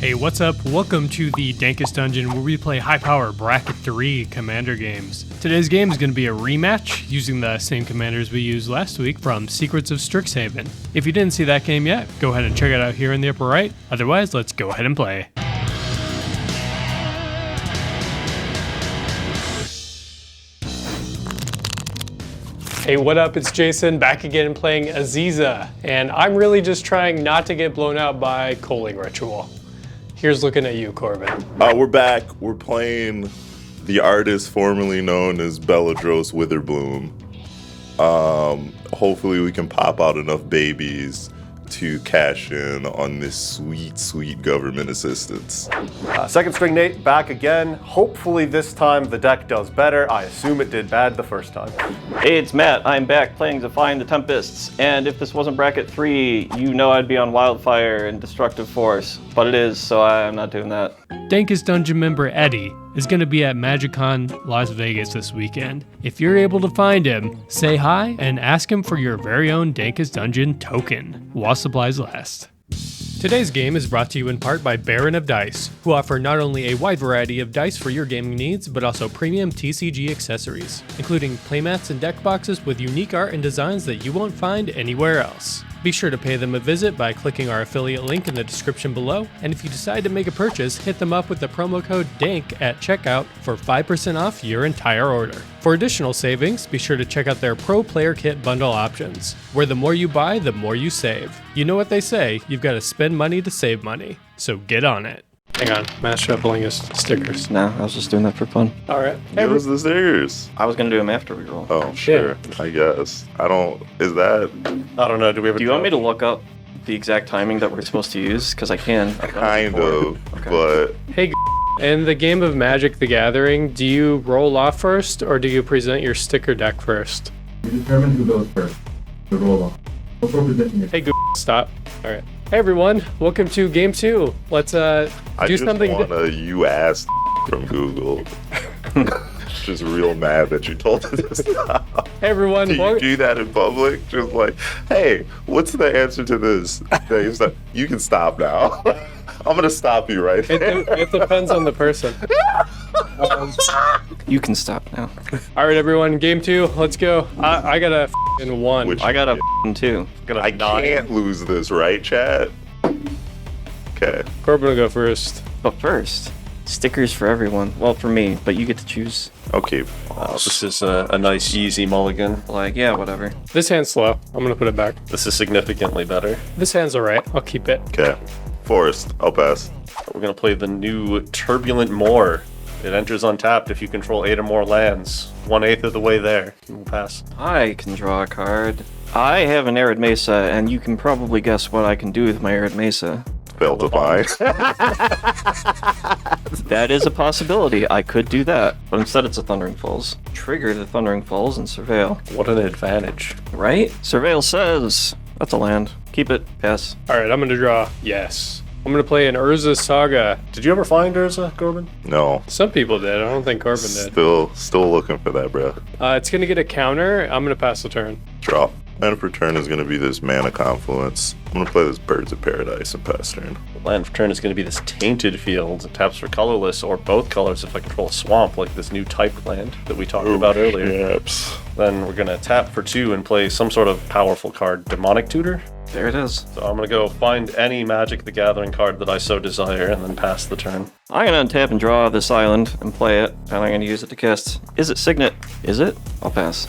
Hey, what's up? Welcome to the Dankest Dungeon, where we play high-power Bracket 3 Commander games. Today's game is going to be a rematch, using the same commanders we used last week from Secrets of Strixhaven. If you didn't see that game yet, go ahead and check it out here in the upper right. Otherwise, let's go ahead and play. Hey, what up? It's Jason, back again playing Aziza, and I'm really just trying not to get blown out by Coaling Ritual. Here's looking at you, Corbin. We're back. We're playing the artist formerly known as Belladros Witherbloom. Hopefully we can pop out enough babies to cash in on this sweet, sweet government assistance. Second string Nate, back again. Hopefully this time the deck does better. I assume it did bad the first time. Hey, it's Matt. I'm back playing Zaffai and the Tempests, and if this wasn't Bracket 3, you know I'd be on Wildfire and Destructive Force, but it is, so I'm not doing that. Dankest Dungeon member Eddie is going to be at MagicCon Las Vegas this weekend. If you're able to find him, say hi and ask him for your very own Dankest Dungeon token, while supplies last. Today's game is brought to you in part by Baron of Dice, who offer not only a wide variety of dice for your gaming needs, but also premium TCG accessories, including playmats and deck boxes with unique art and designs that you won't find anywhere else. Be sure to pay them a visit by clicking our affiliate link in the description below, and if you decide to make a purchase, hit them up with the promo code DANK at checkout for 5% off your entire order. For additional savings, be sure to check out their Pro Player Kit bundle options, where the more you buy, the more you save. You know what they say, you've got to spend money to save money, so get on it. Hang on, Matt's shuffling his stickers. No, I was just doing that for fun. Alright. Give us the stickers. I was gonna do them after we roll. Oh, sure. I guess. I don't know. Do we have Do you want me to look up the exact timing that we're supposed to use? Because I can. I've done it Kind before. of, Okay. but Hey, in the game of Magic the Gathering, do you roll off first, or do you present your sticker deck first? You determine who goes first. The roll off. Before presenting it. Hey, stop. Alright. Hey everyone, welcome to Game 2. Let's I do just something. want you asked from Google. Just real mad that you told us to stop. Hey everyone, Do you do that in public? Just like, hey, what's the answer to this? You can stop now. I'm gonna stop you right there. it depends on the person. You can stop now. Alright everyone, Game 2, let's go. I got a f***ing 1. Which- I got a 2. I can't lose this, right, chat? Okay. Corbin will go first. But first, stickers for everyone. Well, for me, but you get to choose. Okay. This is a nice, easy mulligan. Like, yeah, whatever. This hand's slow. I'm gonna put it back. This is significantly better. This hand's alright. I'll keep it. Okay. Forest. I'll pass. We're going to play the new Turbulent Moor. It enters untapped if you control 8 or more lands. 1/8 of the way there. We'll pass. I can draw a card. I have an Arid Mesa, and you can probably guess what I can do with my Arid Mesa. Failed to find. That is a possibility. I could do that. But instead it's a Thundering Falls. Trigger the Thundering Falls and Surveil. What an advantage. Right? Surveil says, that's a land. Keep it. Pass. Alright, I'm gonna draw. Yes. I'm gonna play an Urza Saga. Did you ever find Urza, Corbin? No. Some people did. I don't think Corbin did. Still looking for that, bro. It's gonna get a counter. I'm gonna pass the turn. Drop. Mana for turn is going to be this Mana Confluence. I'm going to play this Birds of Paradise and pass turn. Land for turn is going to be this Tainted Field. It taps for colorless or both colors if I control a swamp, like this new type land that we talked about earlier. Yaps. Then we're going to tap for 2 and play some sort of powerful card, Demonic Tutor. There it is. So I'm going to go find any Magic the Gathering card that I so desire and then pass the turn. I'm gonna untap and draw this island and play it, and I'm gonna use it to cast. Is it Signet? Is it? I'll pass.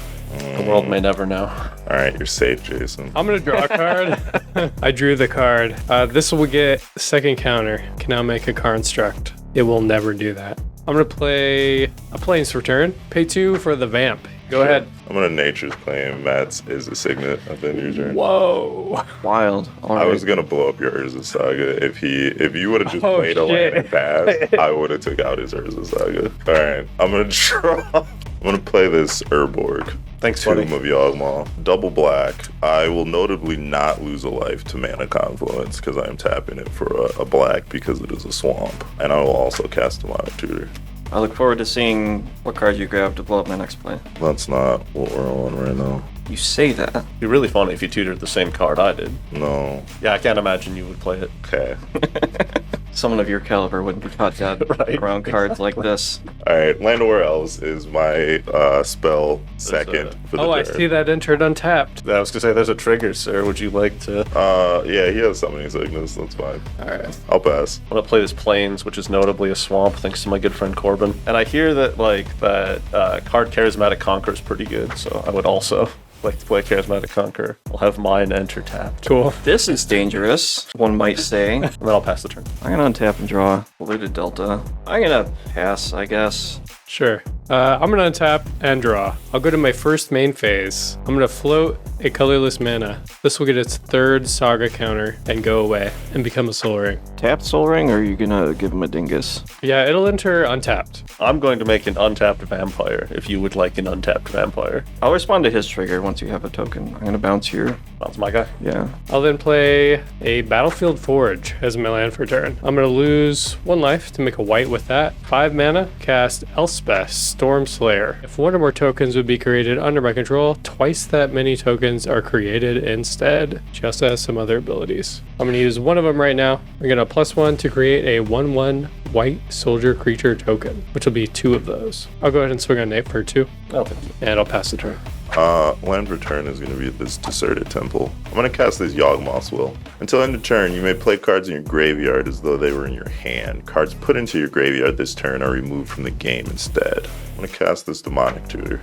The world may never know. Alright, you're safe, Jason. I'm gonna draw a card. I drew the card. This will get second counter. Can now make a construct. It will never do that. I'm gonna play a Plains Return. Pay 2 for the Vamp. Go ahead. I'm going to Nature's Claim. Matt's is a Signet of the new turn. Whoa. Wild. All right. I was going to blow up your Urza Saga. If you would have just Oh, played a shit. land and passed, I would have took out his Urza Saga. Alright, I'm going to draw. I'm going to play this Urborg. Thanks, buddy. Tomb of Yawgmoth. Double black. I will notably not lose a life to Mana Confluence because I am tapping it for a black because it is a swamp. And I will also cast Demonic Tutor. I look forward to seeing what card you grab to blow up my next play. That's not what we're on right now. You say that. It'd be really funny if you tutored the same card I did. No. Yeah, I can't imagine you would play it. Okay. Someone of your caliber wouldn't be caught dead Right, around cards like this. Alright, Land of Where Elves is my spell second for the Oh, I turn. see that entered untapped. I was gonna say there's a trigger, sir. Would you like to? Yeah, he has summoning sickness, that's fine. Alright. I'll pass. I'm gonna play this Plains, which is notably a swamp, thanks to my good friend Corbin. And I hear that card Charismatic Conquer is pretty good, so I would also like to play Charismatic Conquer. I'll have mine enter tapped. Cool. This is dangerous, one might say. And then I'll pass the turn. I'm gonna untap and draw Polluted Delta. I'm gonna pass, I guess. Sure. I'm gonna untap and draw. I'll go to my first main phase. I'm gonna float a colorless mana. This will get its third saga counter and go away and become a Soul Ring. Tapped Soul Ring, or are you gonna give him a dingus? Yeah, it'll enter untapped. I'm going to make an untapped vampire if you would like an untapped vampire. I'll respond to his trigger once you have a token. I'm gonna bounce your... That's my guy. Yeah. I'll then play a Battlefield Forge as my land for turn. I'm gonna lose 1 life to make a white with that. 5 mana, cast Elspeth, Storm Slayer. If 1 or more tokens would be created under my control, twice that many tokens are created instead. She also has some other abilities. I'm gonna use 1 of them right now. I'm gonna +1 to create a 1/1 white soldier creature token, which will be 2 of those. I'll go ahead and swing on Nate for 2, Oh, thank you. and I'll pass the turn. Land return is going to be this Deserted Temple. I'm going to cast this Yawgmoth's Will. Until end of turn, you may play cards in your graveyard as though they were in your hand. Cards put into your graveyard this turn are removed from the game instead. I'm going to cast this Demonic Tutor.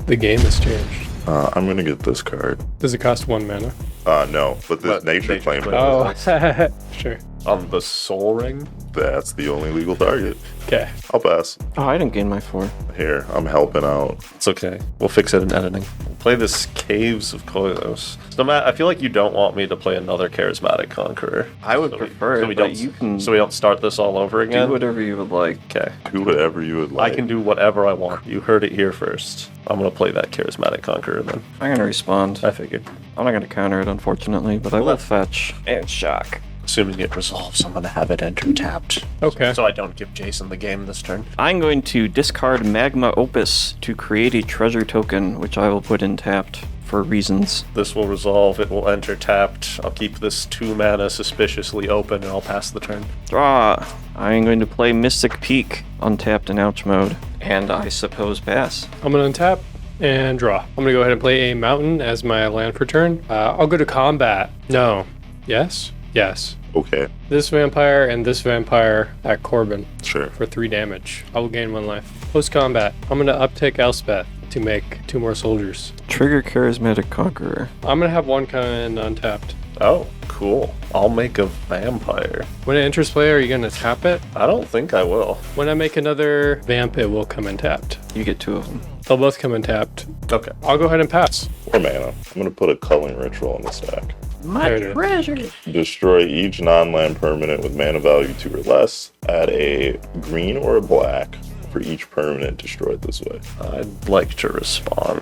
The game has changed. I'm going to get this card. Does it cost 1 mana? No, but this But Nature Nature Claim. Claim. Oh, sure. On the Soul Ring? That's the only legal target. Okay. I'll pass. Oh, I didn't gain my 4. Here, I'm helping out. It's okay. We'll fix it in editing. We'll play this Caves of Koilos. So Matt, I feel like you don't want me to play another Charismatic Conqueror. I would So prefer so we it, but don't, you can so we don't start this all over again? do whatever you would like. Okay. Do whatever you would like. I can do whatever I want. You heard it here first. I'm gonna play that Charismatic Conqueror then. I'm gonna respond. I figured. I'm not gonna counter it, unfortunately, but I will fetch and shock. Assuming it resolves, I'm gonna have it enter tapped. Okay. So I don't give Jason the game this turn. I'm going to discard Magma Opus to create a treasure token, which I will put in tapped for reasons. This will resolve, it will enter tapped. I'll keep this 2 mana suspiciously open and I'll pass the turn. Draw. I'm going to play Mystic Peak, untapped in ouch mode, and I suppose pass. I'm gonna untap and draw. I'm gonna go ahead and play a mountain as my land for turn. I'll go to combat. No. Yes? Yes. Okay, This vampire and this vampire at Corbin sure. for 3 damage. I will gain 1 life. Post combat, I'm gonna uptick Elspeth to make 2 more soldiers. Trigger Charismatic Conqueror. I'm gonna have 1 come in untapped. Oh, cool. I'll make a vampire. When it enters play, are you gonna tap it? I don't think I will. When I make another vamp, it will come in tapped. You get 2 of them. They'll both come in tapped. Okay. I'll go ahead and pass. 4 mana. I'm going to put a Culling Ritual on the stack. There it is. treasure. Destroy each non-land permanent with mana value 2 or less. Add a green or a black for each permanent destroyed this way. I'd like to respond.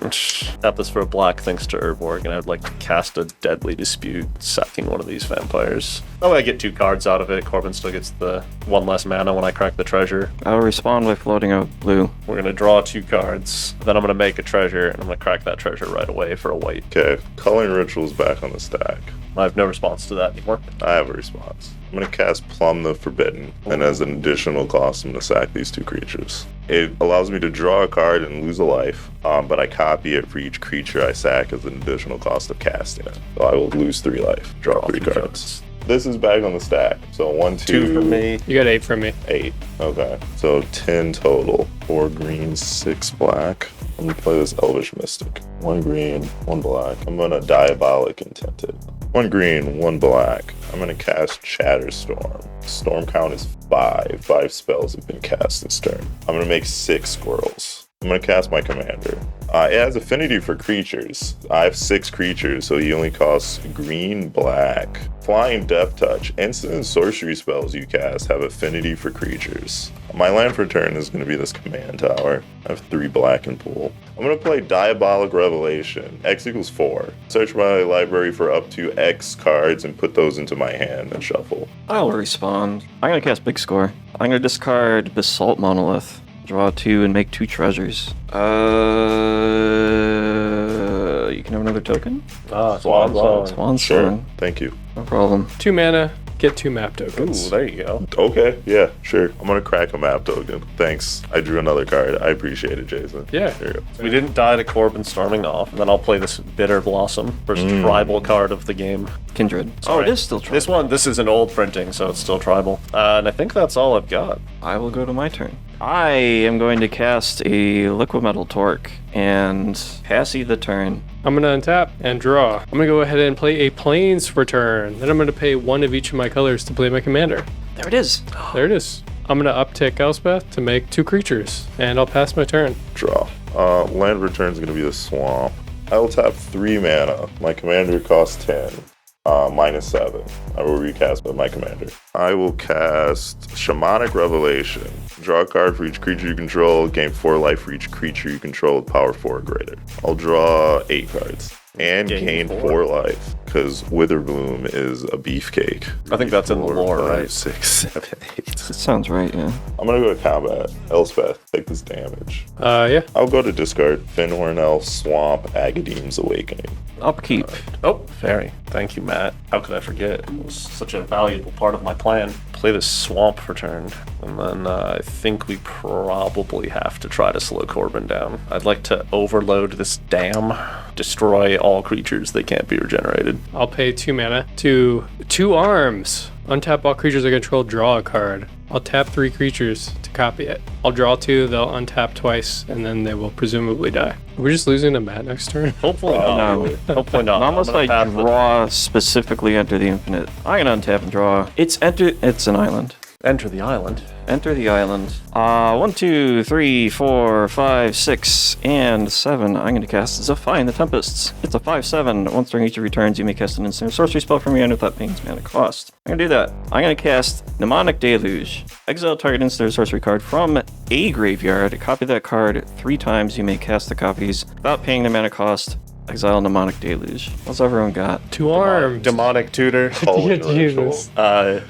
Tap this for a black thanks to Urborg, and I'd like to cast a Deadly Dispute, sacking one of these vampires. Oh, I get 2 cards out of it. Corbin still gets the 1 less mana when I crack the treasure. I'll respond by floating out blue. We're gonna draw 2 cards. Then I'm gonna make a treasure, and I'm gonna crack that treasure right away for a white. Okay, Culling Ritual's back on the stack. I have no response to that anymore. I have a response. I'm going to cast Plumb the Forbidden, and as an additional cost, I'm going to sack these 2 creatures. It allows me to draw a card and lose a life, but I copy it for each creature I sack as an additional cost of casting it. So I will lose 3 life, draw 3 cards. This is back on the stack. So 1, 2, 2 for me. You got 8 from me. 8. Okay. So 10 total. 4 green, 6 black. I'm gonna play this Elvish Mystic. 1 green, 1 black. I'm gonna Diabolic Intent it. 1 green, 1 black. I'm gonna cast Shatterstorm. Storm count is 5. 5 spells have been cast this turn. I'm gonna make 6 squirrels. I'm gonna cast my commander. It has affinity for creatures. I have 6 creatures, so he only costs green, black. Flying Death Touch. Instant and sorcery spells you cast have affinity for creatures. My land for turn is going to be this command tower. I have 3 black in pool. I'm going to play Diabolic Revelation. X equals 4. Search my library for up to X cards and put those into my hand and shuffle. I'll respond. I'm gonna cast Big Score. I'm gonna discard Basalt Monolith. Draw 2 and make 2 treasures. You can have another token? Swan Song. Swan Sure. Song. Thank you. No problem. 2 mana, get 2 map tokens. Ooh, there you go. Okay, yeah, sure. I'm gonna crack a map token. Thanks. I drew another card. I appreciate it, Jason. Yeah. Here you go. We didn't die to Corbin storming off, and then I'll play this Bitter Blossom, first tribal card of the game. Kindred. Oh, Sorry. it is still tribal. This is an old printing, so it's still tribal. And I think that's all I've got. I will go to my turn. I am going to cast a Liquid Metal Torque and passy the turn. I'm going to untap and draw. I'm going to go ahead and play a Plains for turn. Then I'm going to pay 1 of each of my colors to play my commander. There it is. There it is. I'm going to uptick Elspeth to make 2 creatures, and I'll pass my turn. Draw. Land return's gonna be the swamp. I will tap 3 mana. My commander costs 10. -7. I will recast my commander. I will cast Shamanic Revelation. Draw a card for each creature you control. Gain 4 life for each creature you control with power 4 or greater. I'll draw 8 cards. And gain 4 life, because Witherbloom is a beefcake. I think that's in the 4, lore, 5, right? 6, 7, 8. That sounds right, yeah. I'm gonna go to combat. Elspeth, take this damage. Yeah. I'll go to discard. Finhorn Elf, Swamp, Agadeem's Awakening. Upkeep. Oh, fairy. Thank you, Matt. How could I forget? It was such a valuable part of my plan. Play this swamp for turn, and then I think we probably have to try to slow Corbin down. I'd like to overload this dam, destroy all creatures that can't be regenerated. I'll pay 2 mana to 2 arms. Untap all creatures I control, draw a card. I'll tap 3 creatures to copy it. I'll draw 2, they'll untap twice, and then they will presumably die. We're just losing to Matt next turn. Hopefully not. No. Hopefully not. Unless I'm gonna I pass the- draw specifically Enter the Infinite. I'm gonna untap and draw. It's an island. Enter the island. Enter the island. 1, 2, 3, 4, 5, 6, and 7. I'm going to cast Zaffai in the Tempests. It's a 5/7. Once during each of your turns, you may cast an instant sorcery spell from your hand without paying its mana cost. I'm going to do that. I'm going to cast Mnemonic Deluge. Exile target instant or sorcery card from a graveyard. Copy that card 3 times. You may cast the copies without paying the mana cost. Exile Mnemonic Deluge. What's everyone got? 2 arms. Demonic tutor. Yeah, Jesus.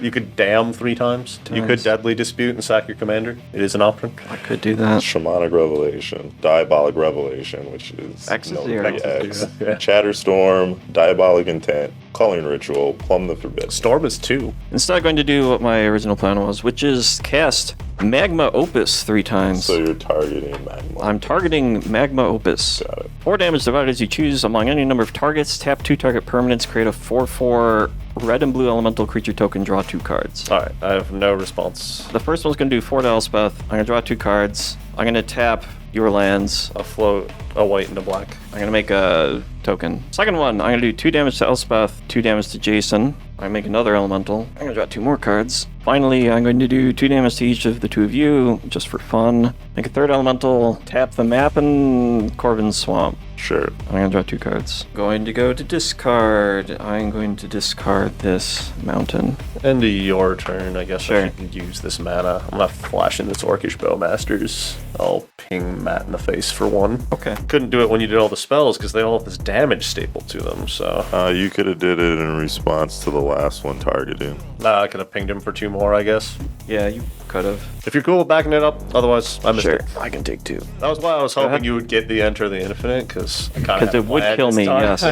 You could dam 3 times. You could deadly dispute and sack your commander. It is an option. I could do that. Shamanic Revelation, Diabolic Revelation, which is X is no, 0. X. Yeah. Chatterstorm, Diabolic Intent, Culling Ritual, Plumb the Forbidden. Storm is 2. Instead, I'm going to do what my original plan was, which is cast Magma Opus 3 times. So you're targeting Magma. I'm targeting Magma Opus. Got it. 4 damage divided as you choose among any number of targets. Tap 2 target permanents. Create a 4/4 red and blue elemental creature token. Draw 2 cards. Alright, I have no response. The first one's going to do 4 to Elspeth. I'm going to draw 2 cards. I'm going to tap your lands. I'll float a white and a black. I'm going to make a token. Second one, I'm going to do 2 damage to Elspeth, 2 damage to Jason. I make another elemental. I'm going to draw 2 more cards. Finally, I'm going to do 2 damage to each of the 2 of you, just for fun. Make a 3rd elemental, tap the map and Corbin's Swamp. Sure. I'm going to draw 2 cards. Going to go to discard. I'm going to discard this mountain. End of your turn, I guess Sure. I should use this mana. I'm gonna flash in this Orcish Bowmasters. I'll ping Matt in the face for 1. Okay. Couldn't do it when you did all the spells because they all have this damage staple to them, so... You could have did it in response to the last one targeting. Nah, I could have pinged him for 2 more, I guess. Yeah, you could have. If you're cool with backing it up, otherwise, I missed Sure. it. I can take 2. That was why I was hoping ahead. you would get the Enter the Infinite, because I kind of Because it would kill me, yes.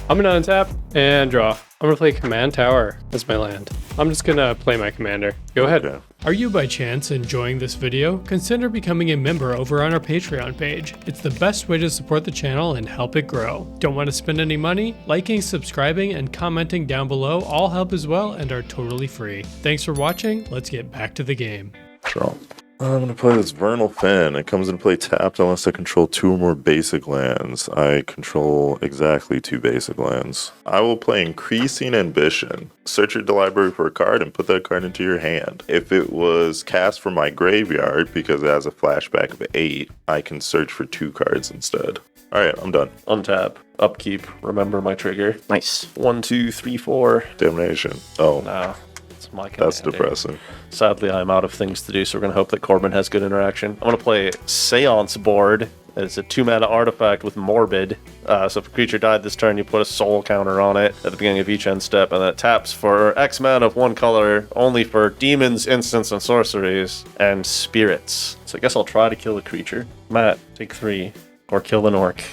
I'm going to untap and draw. I'm going to play Command Tower as my land. I'm just going to play my commander. Go ahead. Okay. Are you by chance enjoying this video? Consider becoming a member over on our Patreon page. It's the best way to support the channel and help it grow. Don't want to spend any money? Liking, subscribing, and commenting down below all help as well and are totally free. Thanks for watching. Let's get back to the game. Draw. I'm gonna play this Vernal Fen. It comes into play tapped unless I control 2 or more basic lands. I control exactly 2 basic lands. I will play Increasing Ambition. Search your library for a card and put that card into your hand. If it was cast from my graveyard, because it has a flashback of 8, I can search for 2 cards instead. Alright, I'm done. Untap, upkeep, remember my trigger. Nice. 1, 2, 3, 4. Damnation. Oh, Nah, it's my that's commander. depressing. Sadly, I'm out of things to do, so we're going to hope that Corbin has good interaction. I'm going to play Seance Board. It's a 2-mana artifact with Morbid. So if a creature died this turn, you put a soul counter on it at the beginning of each end step, and that taps for X mana of 1 color, only for demons, instants, and sorceries, and spirits. So I guess I'll try to kill a creature. Matt, take 3, or kill an orc.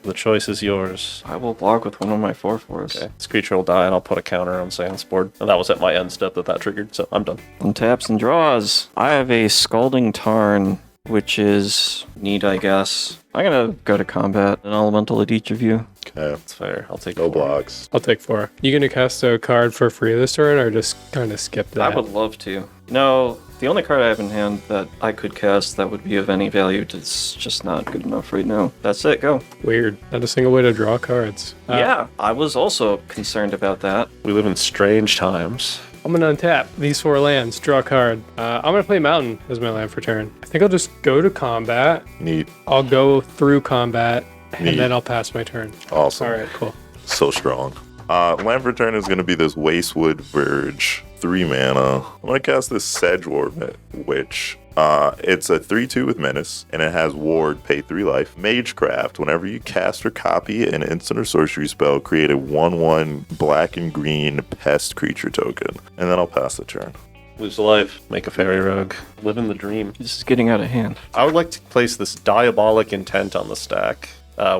The choice is yours. I will block with one of my 4/4s. Okay. This creature will die, and I'll put a counter on Seance board. And that was at my end step that triggered, so I'm done. Untaps and draws. I have a Scalding Tarn, which is neat, I guess. I'm gonna go to combat an elemental at each of you. Okay. That's fair. I'll take No 4. blocks. I'll take 4. You gonna cast a card for free this turn, or just kind of skip that? I would love to. No, the only card I have in hand that I could cast that would be of any value is just not good enough right now. That's it, go. Weird. Not a single way to draw cards. Yeah, I was also concerned about that. We live in strange times. I'm gonna untap these 4 lands, draw a card. I'm gonna play Mountain as my land for turn. I think I'll just go to combat. Neat. I'll go through combat, Neat. and then I'll pass my turn. Awesome. All right, cool. So strong. Land for turn is going to be this Wastewood Verge. 3 mana. I'm going to cast this Sedgeworm Witch. It's a 3/2 with Menace, and it has Ward, pay 3 life. Magecraft, whenever you cast or copy an instant or sorcery spell, create a 1/1 black and green pest creature token. And then I'll pass the turn. Lose a life, make a fairy rogue, live in the dream. This is getting out of hand. I would like to place this Diabolic Intent on the stack.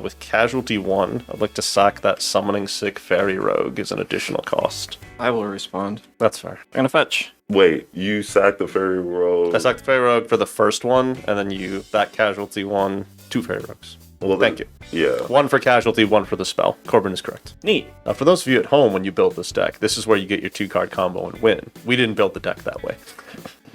With Casualty 1, I'd like to sack that Summoning Sick Fairy Rogue as an additional cost. I will respond. That's fair. I'm gonna fetch. Wait, you sack the Fairy Rogue? I sack the Fairy Rogue for the first one, and then that Casualty 1, 2 Fairy Rogues. Well, Thank you. Yeah. 1 for Casualty, 1 for the spell. Corbin is correct. Neat. Now, for those of you at home, when you build this deck, this is where you get your 2-card combo and win. We didn't build the deck that way.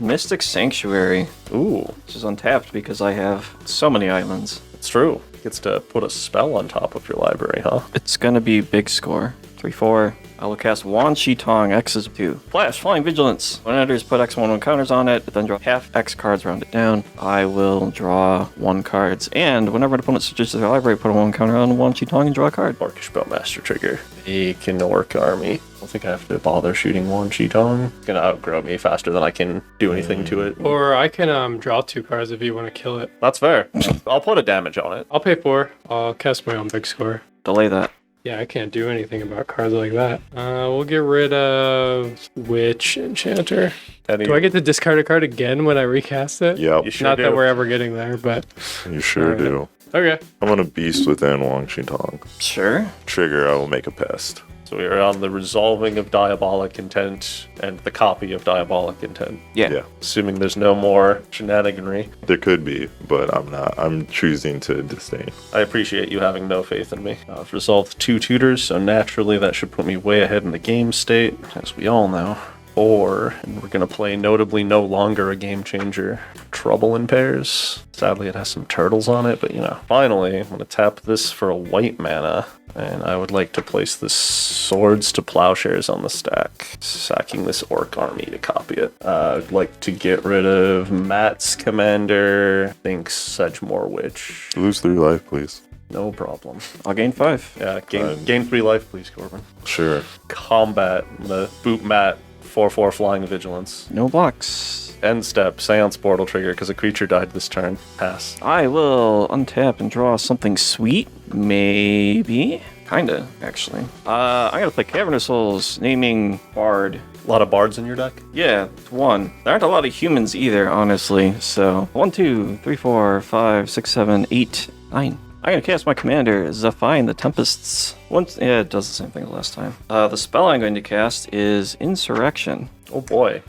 Mystic Sanctuary, Ooh, which is untapped because I have so many islands. it's true. Gets to put a spell on top of your library, huh? It's gonna be big score. 3/4. I will cast Wan Shi Tong, X is 2. Flash, Flying Vigilance. When it enters, put X1 counters on it, then draw half X cards, round it down. I will draw 1 cards, and whenever an opponent switches to their library, put a 1 counter on Wan Shi Tong and draw a card. Orcish Spellmaster trigger. Make an orc army. I don't think I have to bother shooting one Cheetong. It's gonna outgrow me faster than I can do anything to it. Or I can draw 2 cards if you want to kill it. That's fair. I'll put a damage on it. I'll pay 4. I'll cast my own big score. Delay that. Yeah, I can't do anything about cards like that. We'll get rid of Witch Enchanter. Do I get to discard a card again when I recast it? Yep, You sure Not do. that we're ever getting there, but you sure Alright. do. okay. I'm gonna Beast Within Wang Xintong. Sure. Trigger, I will make a pest. So we are on the resolving of Diabolic Intent and the copy of Diabolic Intent. Yeah, Assuming there's no more shenaniganry. there could be, but I'm not. I'm choosing to disdain. I appreciate you having no faith in me. I've resolved 2 tutors, so naturally that should put me way ahead in the game state, as we all know. And we're going to play notably no longer a game changer, Trouble in Pairs. Sadly, it has some turtles on it, but Finally, I'm going to tap this for a white mana, and I would like to place this Swords to Plowshares on the stack, sacking this Orc army to copy it. I'd like to get rid of Matt's Commander, I think Sedgemoor Witch. Lose 3 life, please. No problem. I'll gain 5. Yeah, gain 3 life, please, Corbin. Sure. Combat, the boot Matt, 4/4 Flying Vigilance. No blocks. End step, Seance Portal trigger, because a creature died this turn. Pass. I will untap and draw something sweet. Maybe. Kinda, actually. I'm gonna play Cavernous Souls, naming Bard. A lot of bards in your deck? Yeah, it's 1. There aren't a lot of humans either, honestly. So 1, 2, 3, 4, 5, 6, 7, 8, 9. I'm gonna cast my commander, Zaffai and the Tempests. Yeah, it does the same thing as last time. The spell I'm going to cast is Insurrection. Oh boy.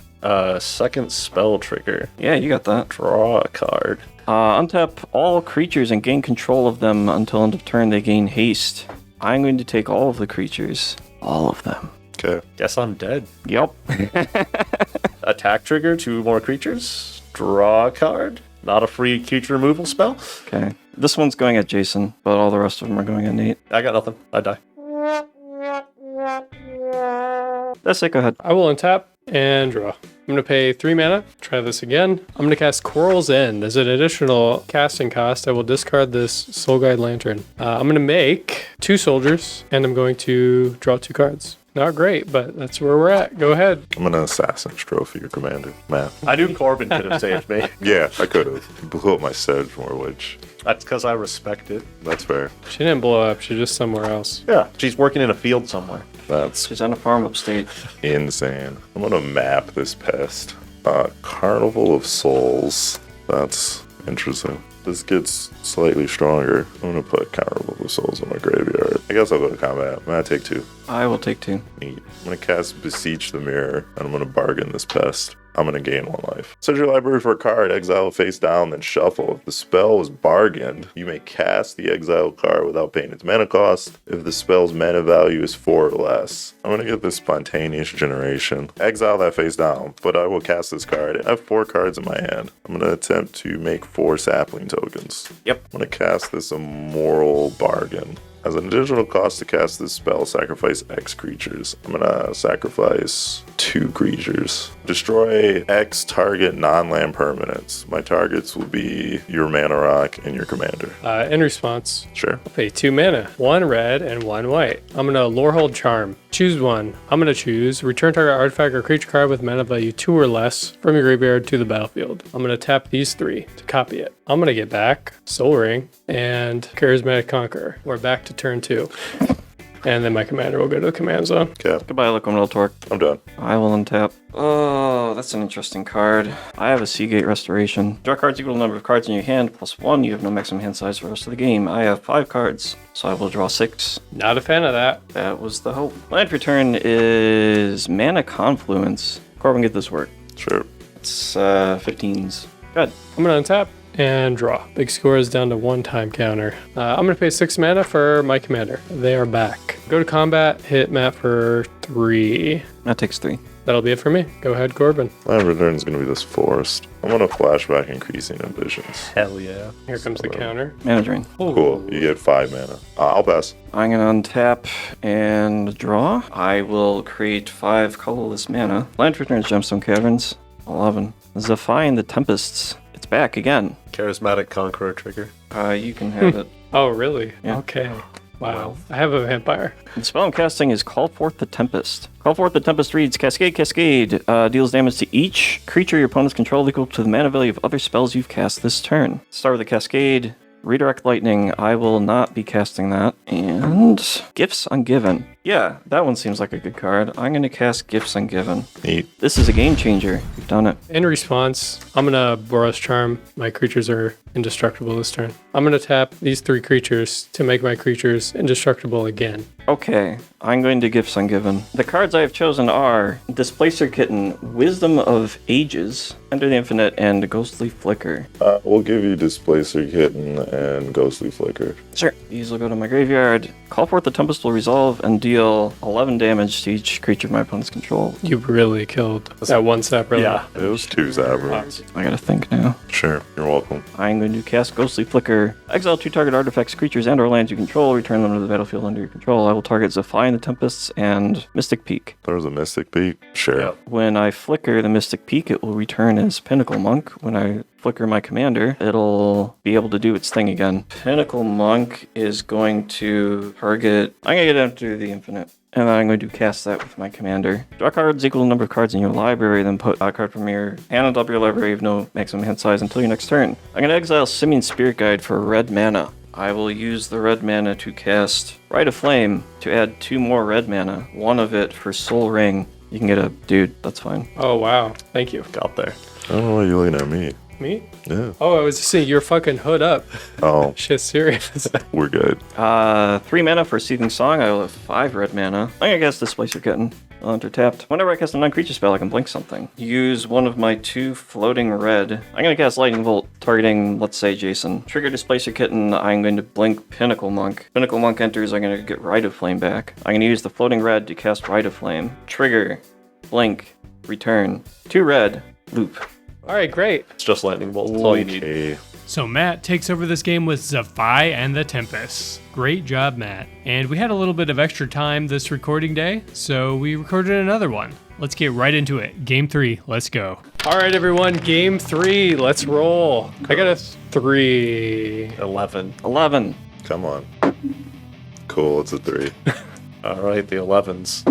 Second spell trigger. Yeah, you got that. Draw a card. Untap all creatures and gain control of them until end of turn they gain haste. I'm going to take all of the creatures. All of them. Okay. Guess I'm dead. Yep. Attack trigger, 2 more creatures. Draw a card. Not a free creature removal spell. Okay. This one's going at Jason, but all the rest of them are going at Nate. I got nothing. I die. That's it, go ahead. I will untap and draw. I'm going to pay 3 mana. Try this again. I'm going to cast Coral's End. As an additional casting cost, I will discard this Soul Guide Lantern. I'm going to make 2 soldiers, and I'm going to draw 2 cards. Not great, but that's where we're at. Go ahead. I'm gonna Assassin's Trophy your commander, Matt. I knew Corbin could have saved me. Yeah, I could have. Blew up my Sedgemoor, which That's because I respect it. that's fair. She didn't blow up. She's just somewhere else. Yeah, she's working in a field somewhere. That's She's on a farm upstate. insane. I'm gonna map this pest. Carnival of Souls. That's interesting. this gets slightly stronger. I'm gonna put Counterable of Souls in my graveyard. I guess I'll go to combat. I'm gonna take 2. I will take 2. Neat. I'm gonna cast Beseech the Mirror, and I'm gonna bargain this pest. I'm gonna gain 1 life. Search your library for a card, exile it face down, then shuffle. If the spell is bargained, you may cast the exiled card without paying its mana cost. If the spell's mana value is 4 or less. I'm gonna get this Spontaneous Generation. Exile that face down, but I will cast this card. I have 4 cards in my hand. I'm gonna attempt to make 4 sapling tokens. Yep. I'm gonna cast this Immoral Bargain. As an additional cost to cast this spell, sacrifice X creatures. I'm gonna sacrifice 2 creatures. Destroy X target non-land permanents. My targets will be your mana rock and your commander. In response, Sure. I'll pay 2 mana, 1 red and 1 white. I'm gonna Lorehold Charm. Choose one. I'm gonna choose return target artifact or creature card with mana value 2 or less from your graveyard to the battlefield. I'm gonna tap these 3 to copy it. I'm gonna get back Soul Ring and Charismatic Conqueror. We're back to turn 2. And then my commander will go to the command zone. Cap. Goodbye, Liquid Torque. I'm done. I will untap. Oh, that's an interesting card. I have a Seagate Restoration. Draw cards equal to the number of cards in your hand, +1. You have no maximum hand size for the rest of the game. I have 5 cards, so I will draw 6. Not a fan of that. That was the hope. Land return is Mana Confluence. Corbin, get this work. Sure. It's 15s. Good. I'm gonna untap and draw. Big score is down to 1 time counter. I'm gonna pay 6 mana for my commander. They are back. Go to combat, hit Matt for 3. That takes 3. That'll be it for me. Go ahead, Corbin. Land return is gonna be this forest. I'm gonna flashback Increasing Ambitions. Hell yeah. Here comes the counter. Mana Drain. Cool. You get 5 mana. I'll pass. I'm gonna untap and draw. I will create 5 colorless mana. Land returns Gemstone Caverns. 11. Zaffai and the Tempests. It's back again. Charismatic Conqueror trigger. You can have it. Oh, really? Yeah. Okay. Wow. I have a vampire. The spell I'm casting is Call Forth the Tempest. Call Forth the Tempest reads, Cascade, Cascade. Deals damage to each creature your opponents control equal to the mana value of other spells you've cast this turn. Start with the Cascade. Redirect Lightning. I will not be casting that. And Gifts Ungiven. Yeah, that one seems like a good card. I'm going to cast Gifts Ungiven. Neat. This is a game changer. You've done it. In response, I'm gonna Boros Charm. My creatures are indestructible this turn. I'm gonna tap these 3 creatures to make my creatures indestructible again. Okay, I'm going to Gifts Ungiven. The cards I have chosen are Displacer Kitten, Wisdom of Ages, Enter the Infinite, and Ghostly Flicker. We'll give you Displacer Kitten and Ghostly Flicker. Sure. These will go to my graveyard. Call Forth the Tempest will resolve and deal 11 damage to each creature my opponents control. You really killed that 1 step, really. Yeah. It was 2 Zaffai. I gotta think now. Sure. You're welcome. I'm going to cast Ghostly Flicker. Exile 2 target artifacts, creatures, and/or lands you control. Return them to the battlefield under your control. I will target Zaffai and the Tempests and Mystic Peak. There's a Mystic Peak. Sure. Yep. When I flicker the Mystic Peak, it will return as Pinnacle Monk. When I flicker my commander, it'll be able to do its thing again. Pinnacle Monk is going to target... I'm going to get Enter the Infinite. And then I'm going to cast that with my commander. Draw cards equal to the number of cards in your library, then put a card from your hand on top of your library of no maximum hand size until your next turn. I'm going to exile Simian Spirit Guide for red mana. I will use the red mana to cast Rite of Flame to add 2 more red mana. 1 of it for Soul Ring. You can get a dude, that's fine. Oh, wow. Thank you. Got there. I don't know why you're looking at me. Me? Yeah. Oh, I was just saying, you're fucking hood up. Oh, Shit, serious. we're good. 3 mana for Seething Song. I will have 5 red mana. I'm gonna cast Displacer Kitten. I'll enter tapped. Whenever I cast a non-creature spell, I can blink something. Use one of my 2 floating red. I'm gonna cast Lightning Bolt, targeting, let's say, Jason. Trigger Displacer Kitten. I'm going to blink Pinnacle Monk. Pinnacle Monk enters. I'm gonna get Rite of Flame back. I'm gonna use the floating red to cast Rite of Flame. Trigger, blink, return. 2 red, loop. All right, great. It's just Lightning Bolt. That's all you need. Okay. So Matt takes over this game with Zaffai and the Tempests. Great job, Matt. And we had a little bit of extra time this recording day, so we recorded another one. Let's get right into it. Game 3, let's go. All right, everyone, game 3. Let's roll. I got a 3. 11. 11. Come on. Cool, it's a 3. All right, the 11s.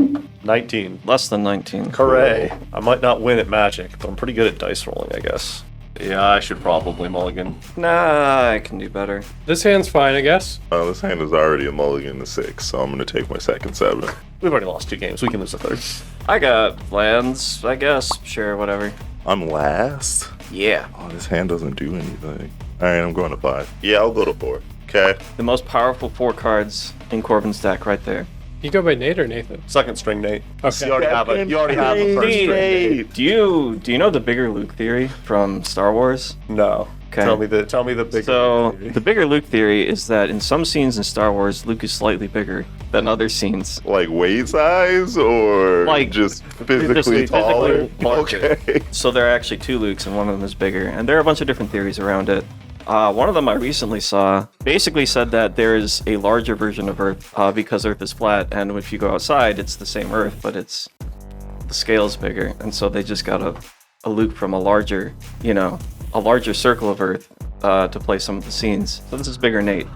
19. Less than 19. Hooray. I might not win at Magic, but I'm pretty good at dice rolling, I guess. Yeah, I should probably mulligan. Nah, I can do better. This hand's fine, I guess. This hand is already a mulligan to 6, so I'm going to take my second 7. We've already lost 2 games. We can lose a 3rd. I got lands, I guess. Sure, whatever. I'm last? Yeah. Oh, this hand doesn't do anything. Alright, I'm going to 5. Yeah, I'll go to 4. Okay. The most powerful 4 cards in Corbin's deck right there. You go by Nate or Nathan? Second string Nate. Okay. You already have a first string Nate. Do you know the bigger Luke theory from Star Wars? No. Okay. Tell me the bigger So theory. the bigger Luke theory is that in some scenes in Star Wars, Luke is slightly bigger than other scenes. Like weight size or Like, just physically taller? larger. Okay. So there are actually 2 Lukes and one of them is bigger. And there are a bunch of different theories around it. One of them I recently saw basically said that there is a larger version of Earth because Earth is flat, and if you go outside, it's the same Earth, but the scale is bigger, and so they just got a Luke from a larger circle of Earth to play some of the scenes. So this is bigger Nate.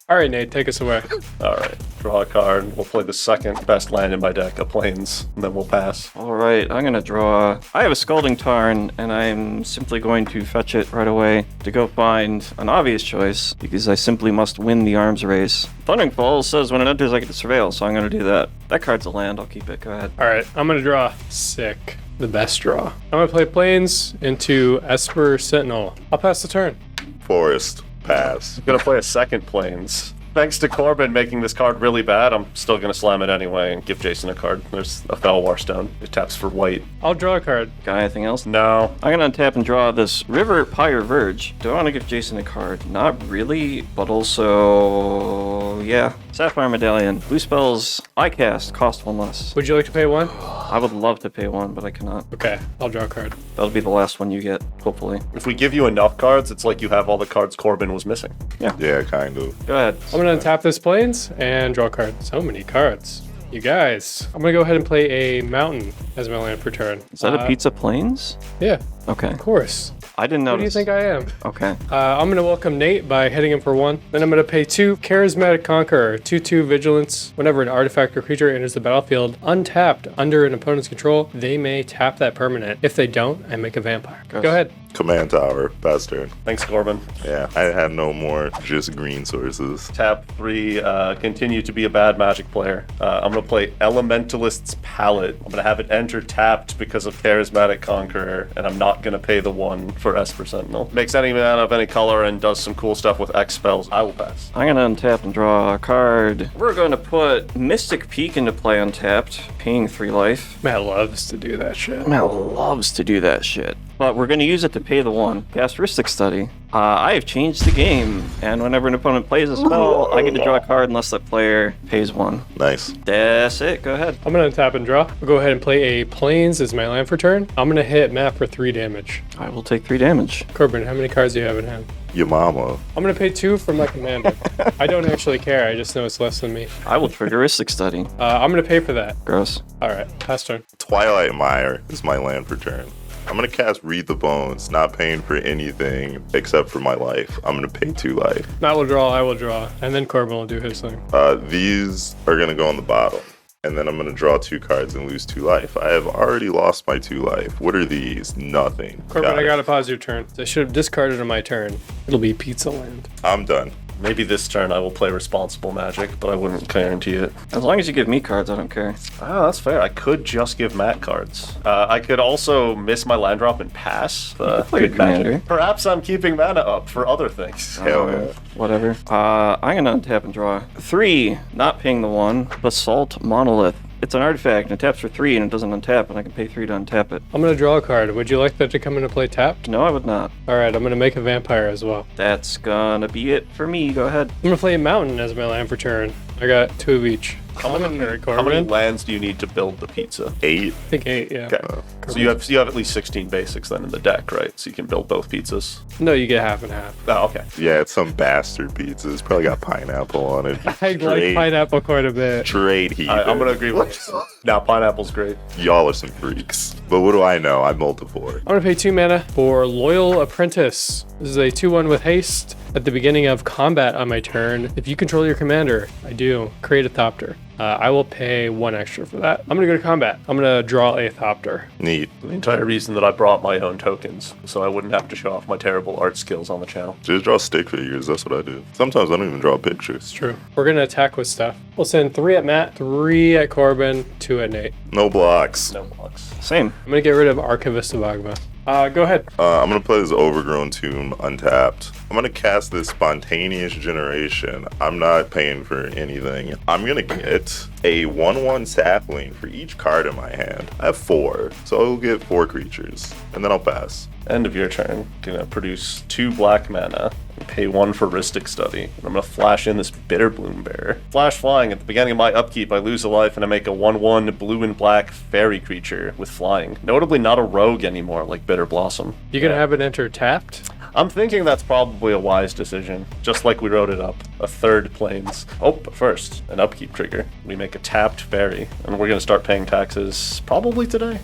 All right, Nate, take us away. All right, draw a card. We'll play the second best land in my deck, a Plains, and then we'll pass. All right, I'm gonna draw. I have a Scalding Tarn, and I'm simply going to fetch it right away to go find an obvious choice because I simply must win the arms race. Thundering Falls says when it enters, I get to surveil, so I'm gonna do that. That card's a land. I'll keep it. Go ahead. All right, I'm going to draw. Sick. The best draw. I'm going to play Plains into Esper Sentinel. I'll pass the turn. Forest. Pass. I'm gonna play a second Plains. Thanks to Corbin making this card really bad, I'm still gonna slam it anyway and give Jason a card. There's a Felwar Stone. It taps for white. I'll draw a card. Got anything else? No. I'm gonna untap and draw this River Pyre Verge. Do I want to give Jason a card? Not really, but also, yeah. Sapphire Medallion. Blue spells I cast cost 1 less. Would you like to pay 1? I would love to pay 1, but I cannot. Okay, I'll draw a card. That'll be the last one you get, hopefully. If we give you enough cards, it's like you have all the cards Corbin was missing. Yeah, kind of. Go ahead. I'm going to untap this Plains and draw a card. So many cards. You guys. I'm going to go ahead and play a Mountain as my land for turn. Is that a Pizza Plains? Yeah, Okay. of course. I didn't What do you notice. think I am? Okay. I'm going to welcome Nate by hitting him for 1. Then I'm going to pay 2 Charismatic Conqueror, 2/2 Vigilance. Whenever an artifact or creature enters the battlefield untapped under an opponent's control, they may tap that permanent. If they don't, I make a vampire. Gross. Go ahead. Command tower. Pass turn. Thanks, Corbin. Yeah, I had no more just green sources. Tap 3, continue to be a bad Magic player. I'm going to play Elementalist's Palette. I'm going to have it enter tapped because of Charismatic Conqueror, and I'm not going to pay the 1 for Esper Sentinel. Makes any mana of any color and does some cool stuff with X spells. I will pass. I'm gonna untap and draw a card. We're gonna put Mystic Peak into play untapped, paying 3 life. Matt loves to do that shit. Matt loves to do that shit. But we're gonna use it to pay the 1. Characteristic Study. I have changed the game, and whenever an opponent plays a spell, I get to draw a card unless that player pays 1. Nice. That's it. Go ahead. I'm going to untap and draw. I'll go ahead and play a Plains as my land for turn. I'm going to hit Matt for 3 damage. I will take 3 damage. Corbin, how many cards do you have in hand? Your mama. I'm going to pay 2 for my commander. I don't actually care. I just know it's less than me. I will triggeristic study. I'm going to pay for that. Gross. All right, pass turn. Twilight Mire is my land for turn. I'm gonna cast Read the Bones, not paying for anything except for my life. I'm gonna pay 2 life. Matt will draw, I will draw, and then Corbin will do his thing. These are gonna go on the bottom, and then I'm gonna draw 2 cards and lose 2 life. I have already lost my 2 life. What are these? Nothing. Corbin, I it. gotta pause your turn. I should have discarded on my turn. It'll be Pizza Land. I'm done. Maybe this turn I will play Responsible Magic, but I wouldn't guarantee it. As long as you give me cards, I don't care. Oh, that's fair. I could just give Matt cards. I could also miss my land drop and pass. play your Good commander. Magic. Perhaps I'm keeping mana up for other things. Hell yeah. Whatever. I'm gonna untap and draw 3, not paying the 1. Basalt Monolith. It's an artifact and it taps for 3 and it doesn't untap, and I can pay 3 to untap it. I'm gonna draw a card. Would you like that to come into play tapped? No, I would not. All right, I'm gonna make a vampire as well. That's gonna be it for me. Go ahead. I'm gonna play a mountain as my land for turn. I got 2 of each. How many Corbin? lands do you need to build the pizza? 8. I think 8, yeah. Okay. So you have at least 16 basics then in the deck, right? So you can build both pizzas. No, you get half and half. Oh, okay. Yeah, it's some bastard pizza. It's probably got pineapple on it. I like pineapple quite a bit. Straight heat. I'm gonna agree with you. Now pineapple's great. Y'all are some freaks. But what do I know? I'm multi-4. I'm gonna pay 2 mana for Loyal Apprentice. This is a 2/1 with haste. At the beginning of combat on my turn, if you control your commander, I do, create a Thopter. I will pay 1 extra for that. I'm gonna go to combat. I'm gonna draw a Thopter. Neat. The entire reason that I brought my own tokens, so I wouldn't have to show off my terrible art skills on the channel. Just draw stick figures. That's what I do. Sometimes I don't even draw pictures. True. We're gonna attack with stuff. We'll send 3 at Matt, 3 at Corbin, 2 at Nate. No blocks. No blocks. Same. I'm gonna get rid of Archivist of Agma. Go ahead. I'm going to play this Overgrown Tomb untapped. I'm going to cast this Spontaneous Generation. I'm not paying for anything. I'm going to get a 1/1 sapling for each card in my hand. I have 4, so I'll get 4 creatures, and then I'll pass. End of your turn. Gonna produce 2 black mana and pay 1 for Rhystic Study. And I'm gonna flash in this Bitterbloom Bear. Flash flying. At the beginning of my upkeep, I lose a life and I make a 1/1 blue and black fairy creature with flying. Notably not a rogue anymore like Bitter Blossom. You gonna have it enter tapped? I'm thinking that's probably a wise decision, just like we wrote it up. A 3rd plains. Oh, but first, an upkeep trigger. We make a tapped fairy, and we're gonna start paying taxes probably today.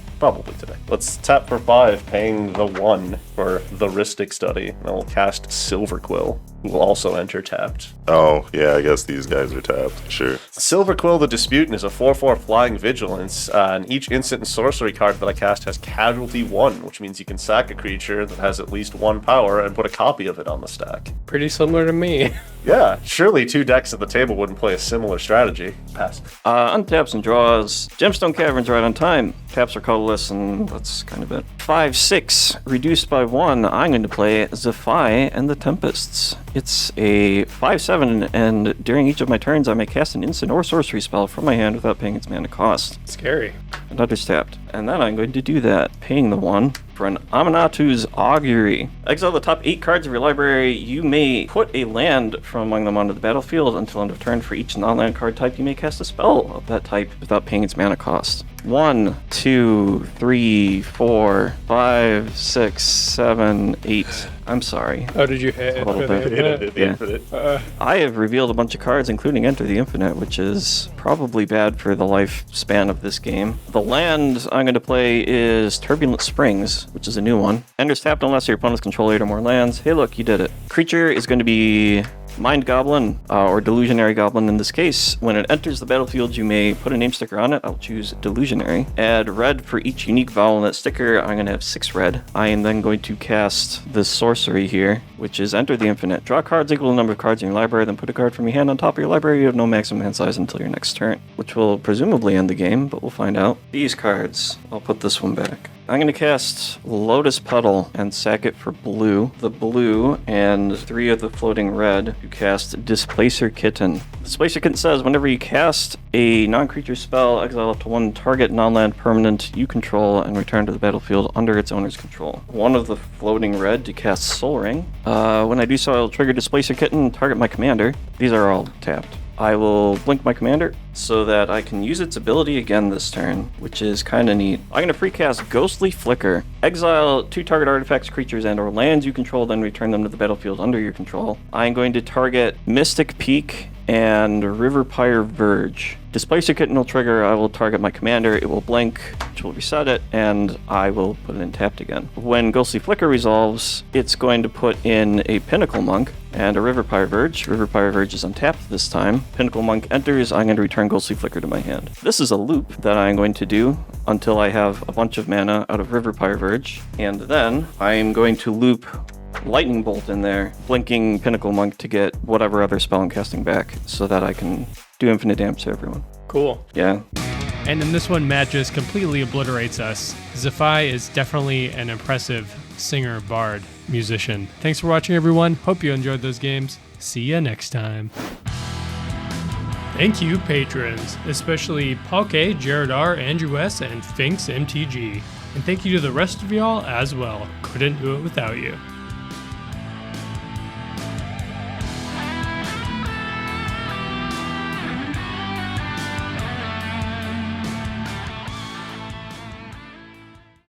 Let's tap for 5, paying the 1 for the Rhystic Study, and we'll cast Silverquill, who will also enter tapped. Oh, yeah, I guess these guys are tapped. Sure. Silverquill the Disputant is a 4/4 flying vigilance, and each instant and sorcery card that I cast has casualty 1, which means you can sack a creature that has at least 1 power and put a copy of it on the stack. Pretty similar to me. Yeah, surely 2 decks at the table wouldn't play a similar strategy. Pass. Untaps and draws. Gemstone Caverns right on time. Taps are colorless, and that's kind of it. 5/6, reduced by 1. I'm going to play Zaffai and the Tempests. It's a 5/7, and during each of my turns, I may cast an instant or sorcery spell from my hand without paying its mana cost. Scary. And others tapped. And then I'm going to do that, paying the 1 for an Aminatu's Augury. Exile the top 8 cards of your library. You may put a land from among them onto the battlefield until end of turn. For each non-land card type, you may cast a spell of that type without paying its mana cost. 1, 2, 3, 4, 5, 6, 7, 8. I'm sorry. Oh, did you hit A little for the bit. infinite? Yeah. I have revealed a bunch of cards, including Enter the Infinite, which is probably bad for the lifespan of this game. The land I'm going to play is Turbulent Springs, which is a new one. Enters tapped unless your opponents control 8 or more lands. Hey, look, you did it. Creature is going to be Mind Goblin, or Delusionary Goblin in this case. When it enters the battlefield, you may put a name sticker on it. I'll choose Delusionary. Add red for each unique vowel in that sticker. I'm going to have 6 red. I am then going to cast this sorcery here, which is Enter the Infinite. Draw cards equal to the number of cards in your library, then put a card from your hand on top of your library. You have no maximum hand size until your next turn, which will presumably end the game, but we'll find out. These cards, I'll put this one back. I'm going to cast Lotus Petal and sack it for blue. The blue and 3 of the floating red to cast Displacer Kitten. Displacer Kitten says whenever you cast a non-creature spell, exile up to 1 target non-land permanent you control and return to the battlefield under its owner's control. 1 of the floating red to cast Soul Ring. When I do so, I'll trigger Displacer Kitten and target my commander. These are all tapped. I will blink my commander so that I can use its ability again this turn, which is kind of neat. I'm going to free cast Ghostly Flicker. Exile 2 target artifacts, creatures, and or lands you control, then return them to the battlefield under your control. I'm going to target Mystic Peak and Riverpire Verge. Displacer Kitten will trigger, I will target my commander, it will blink, which will reset it, and I will put it in tapped again. When Ghostly Flicker resolves, it's going to put in a Pinnacle Monk and a Riverpire Verge. Riverpire Verge is untapped this time. Pinnacle Monk enters, I'm going to return Ghostly Flicker to my hand. This is a loop that I'm going to do until I have a bunch of mana out of Riverpire Verge, and then I'm going to loop Lightning Bolt in there, blinking Pinnacle Monk to get whatever other spell I'm casting back so that I can do infinite damage to everyone. Cool. Yeah. And in this one, Matt just completely obliterates us. Zaffai is definitely an impressive singer, bard, musician. Thanks for watching, everyone. Hope you enjoyed those games. See ya next time. Thank you, patrons, especially Paul K, Jared R, Andrew S, and Finks MTG. And thank you to the rest of y'all as well. Couldn't do it without you.